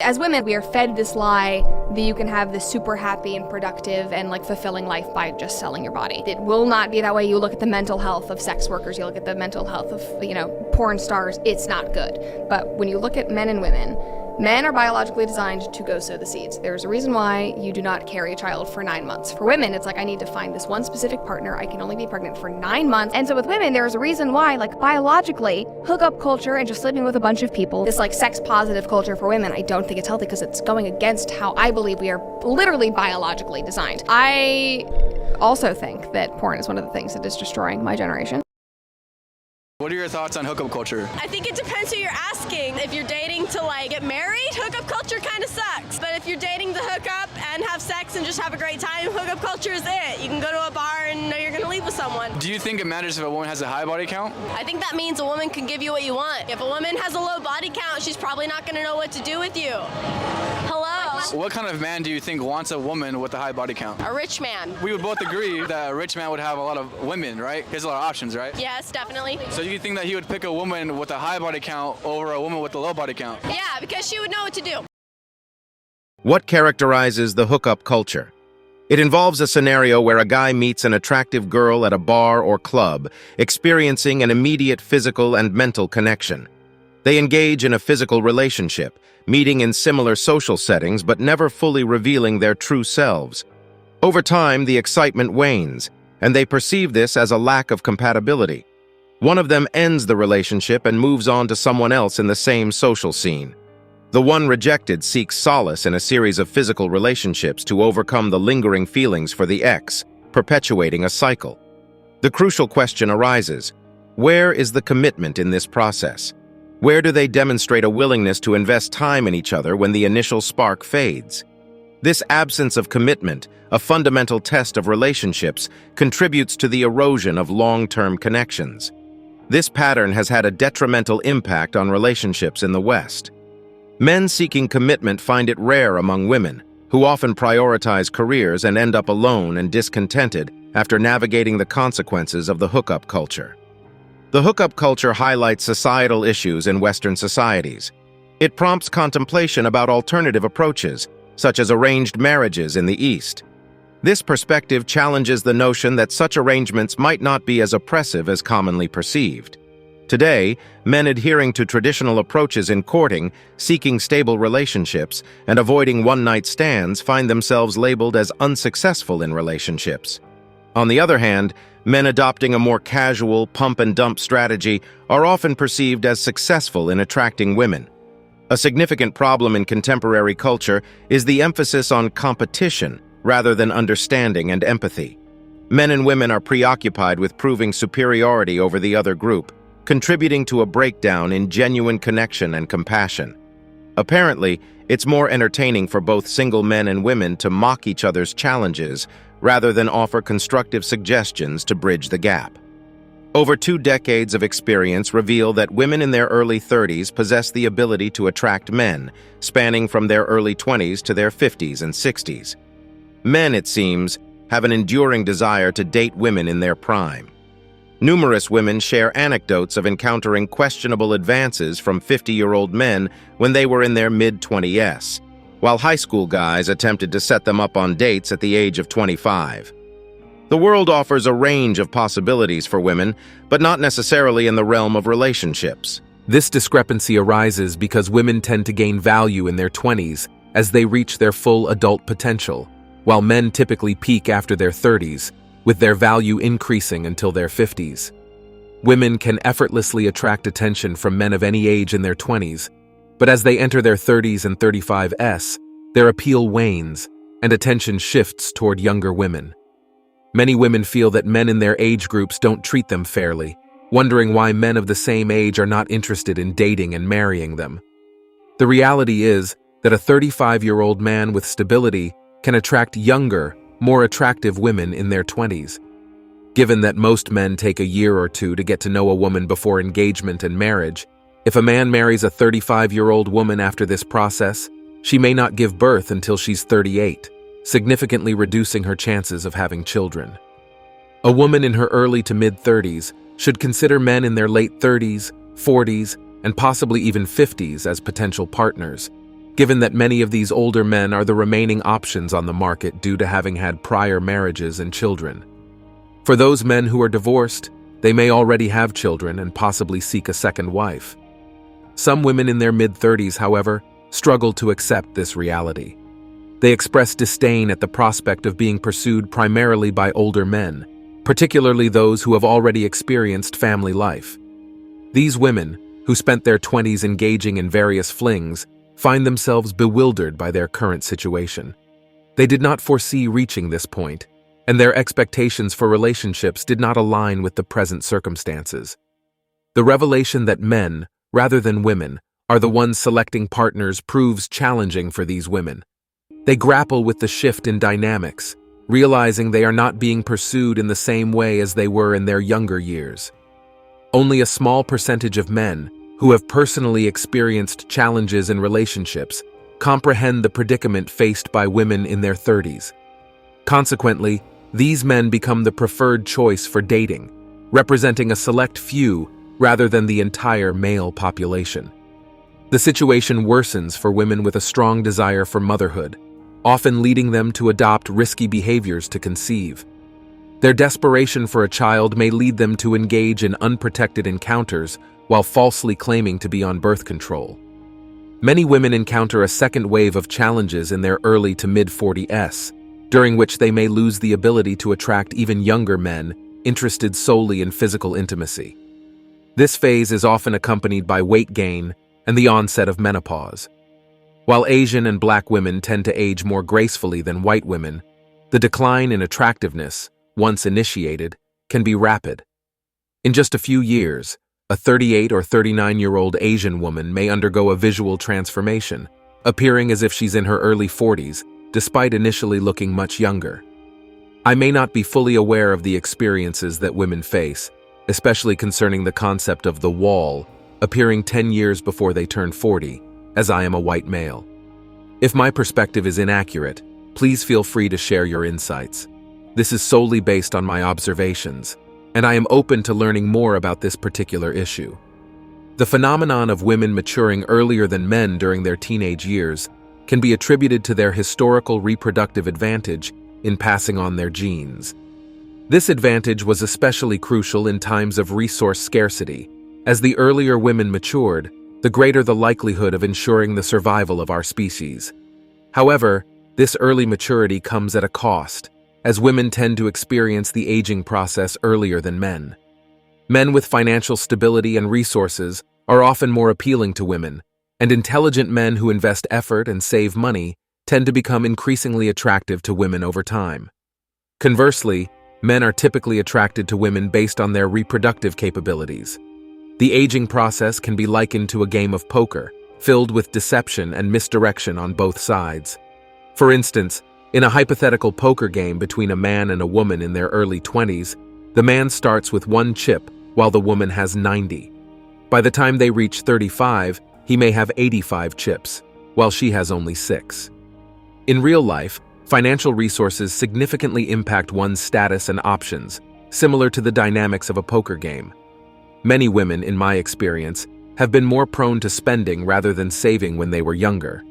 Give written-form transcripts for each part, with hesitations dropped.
As women, we are fed this lie that you can have this super happy and productive and fulfilling life by just selling your body. It will not be that way. You look at the mental health of sex workers, you look at the mental health of, porn stars, it's not good. But when you look at men and women, men are biologically designed to go sow the seeds. There's a reason why you do not carry a child for 9 months. For women, it's I need to find this one specific partner. I can only be pregnant for 9 months. And so with women, there's a reason why, biologically, hookup culture and just sleeping with a bunch of people, this sex positive culture for women, I don't think it's healthy because it's going against how I believe we are literally biologically designed. I also think that porn is one of the things that is destroying my generation. What are your thoughts on hookup culture? I think it depends who you're asking. If you're dating to get married, hookup culture kind of sucks. But if you're dating to hook up and have sex and just have a great time, hookup culture is it. You can go to a bar and know you're going to leave with someone. Do you think it matters if a woman has a high body count? I think that means a woman can give you what you want. If a woman has a low body count, she's probably not going to know what to do with you. Hello? What kind of man do you think wants a woman with a high body count? A rich man. We would both agree that a rich man would have a lot of women, right? He has a lot of options, right? Yes, definitely. So you think that he would pick a woman with a high body count over a woman with a low body count? Yeah, because she would know what to do. What characterizes the hookup culture? It involves a scenario where a guy meets an attractive girl at a bar or club, experiencing an immediate physical and mental connection. They engage in a physical relationship, meeting in similar social settings but never fully revealing their true selves. Over time, the excitement wanes, and they perceive this as a lack of compatibility. One of them ends the relationship and moves on to someone else in the same social scene. The one rejected seeks solace in a series of physical relationships to overcome the lingering feelings for the ex, perpetuating a cycle. The crucial question arises: where is the commitment in this process? Where do they demonstrate a willingness to invest time in each other when the initial spark fades? This absence of commitment, a fundamental test of relationships, contributes to the erosion of long-term connections. This pattern has had a detrimental impact on relationships in the West. Men seeking commitment find it rare among women, who often prioritize careers and end up alone and discontented after navigating the consequences of the hookup culture. The hookup culture highlights societal issues in Western societies. It prompts contemplation about alternative approaches, such as arranged marriages in the East. This perspective challenges the notion that such arrangements might not be as oppressive as commonly perceived. Today, men adhering to traditional approaches in courting, seeking stable relationships, and avoiding one-night stands find themselves labeled as unsuccessful in relationships. On the other hand, men adopting a more casual, pump-and-dump strategy are often perceived as successful in attracting women. A significant problem in contemporary culture is the emphasis on competition rather than understanding and empathy. Men and women are preoccupied with proving superiority over the other group, contributing to a breakdown in genuine connection and compassion. Apparently, it's more entertaining for both single men and women to mock each other's challenges rather than offer constructive suggestions to bridge the gap. Over 2 decades of experience reveal that women in their early 30s possess the ability to attract men, spanning from their early 20s to their 50s and 60s. Men, it seems, have an enduring desire to date women in their prime. Numerous women share anecdotes of encountering questionable advances from 50-year-old men when they were in their mid-20s, while high school guys attempted to set them up on dates at the age of 25. The world offers a range of possibilities for women, but not necessarily in the realm of relationships. This discrepancy arises because women tend to gain value in their 20s as they reach their full adult potential, while men typically peak after their 30s, with their value increasing until their 50s. Women can effortlessly attract attention from men of any age in their 20s, but as they enter their 30s and 35s, their appeal wanes and attention shifts toward younger women. Many women feel that men in their age groups don't treat them fairly, wondering why men of the same age are not interested in dating and marrying them. The reality is that a 35-year-old man with stability can attract younger, more attractive women in their 20s. Given that most men take a year or two to get to know a woman before engagement and marriage, if a man marries a 35-year-old woman after this process, she may not give birth until she's 38, significantly reducing her chances of having children. A woman in her early to mid-30s should consider men in their late 30s, 40s, and possibly even 50s as potential partners, given that many of these older men are the remaining options on the market due to having had prior marriages and children. For those men who are divorced, they may already have children and possibly seek a second wife. Some women in their mid-30s, however, struggle to accept this reality. They express disdain at the prospect of being pursued primarily by older men, particularly those who have already experienced family life. These women, who spent their 20s engaging in various flings, find themselves bewildered by their current situation. They did not foresee reaching this point, and their expectations for relationships did not align with the present circumstances. The revelation that men, rather than women, are the ones selecting partners proves challenging for these women. They grapple with the shift in dynamics, realizing they are not being pursued in the same way as they were in their younger years. Only a small percentage of men, who have personally experienced challenges in relationships, comprehend the predicament faced by women in their 30s. Consequently, these men become the preferred choice for dating, representing a select few rather than the entire male population. The situation worsens for women with a strong desire for motherhood, often leading them to adopt risky behaviors to conceive. Their desperation for a child may lead them to engage in unprotected encounters while falsely claiming to be on birth control. Many women encounter a second wave of challenges in their early to mid-40s, during which they may lose the ability to attract even younger men interested solely in physical intimacy. This phase is often accompanied by weight gain and the onset of menopause. While Asian and Black women tend to age more gracefully than white women, the decline in attractiveness, once initiated, can be rapid. In just a few years, a 38 or 39-year-old Asian woman may undergo a visual transformation, appearing as if she's in her early 40s, despite initially looking much younger. I may not be fully aware of the experiences that women face, especially concerning the concept of the wall, appearing 10 years before they turn 40, as I am a white male. If my perspective is inaccurate, please feel free to share your insights. This is solely based on my observations, and I am open to learning more about this particular issue. The phenomenon of women maturing earlier than men during their teenage years can be attributed to their historical reproductive advantage in passing on their genes. This advantage was especially crucial in times of resource scarcity. As the earlier women matured, the greater the likelihood of ensuring the survival of our species. However, this early maturity comes at a cost, as women tend to experience the aging process earlier than men. Men with financial stability and resources are often more appealing to women, and intelligent men who invest effort and save money tend to become increasingly attractive to women over time. Conversely, men are typically attracted to women based on their reproductive capabilities. The aging process can be likened to a game of poker, filled with deception and misdirection on both sides. For instance, in a hypothetical poker game between a man and a woman in their early 20s, the man starts with 1 chip while the woman has 90. By the time they reach 35, he may have 85 chips, while she has only 6. In real life, financial resources significantly impact one's status and options, similar to the dynamics of a poker game. Many women, in my experience, have been more prone to spending rather than saving when they were younger.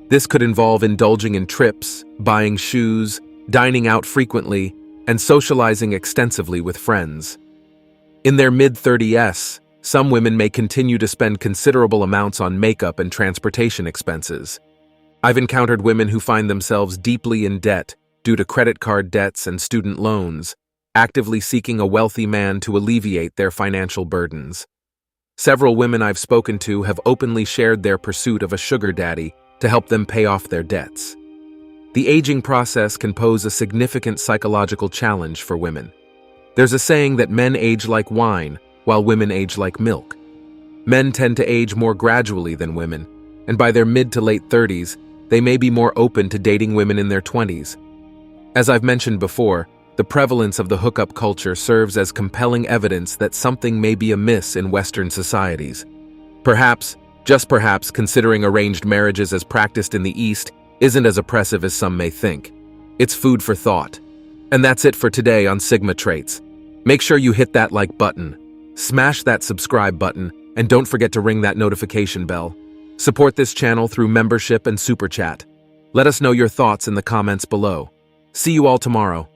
This could involve indulging in trips, buying shoes, dining out frequently, and socializing extensively with friends. In their mid-30s, some women may continue to spend considerable amounts on makeup and transportation expenses. I've encountered women who find themselves deeply in debt due to credit card debts and student loans, actively seeking a wealthy man to alleviate their financial burdens. Several women I've spoken to have openly shared their pursuit of a sugar daddy to help them pay off their debts. The aging process can pose a significant psychological challenge for women. There's a saying that men age like wine, while women age like milk. Men tend to age more gradually than women, and by their mid to late 30s, they may be more open to dating women in their 20s. As I've mentioned before, the prevalence of the hookup culture serves as compelling evidence that something may be amiss in Western societies. Perhaps, just perhaps, considering arranged marriages as practiced in the East isn't as oppressive as some may think. It's food for thought. And that's it for today on Sigma Traits. Make sure you hit that like button, smash that subscribe button, and don't forget to ring that notification bell. Support this channel through membership and super chat. Let us know your thoughts in the comments below. See you all tomorrow.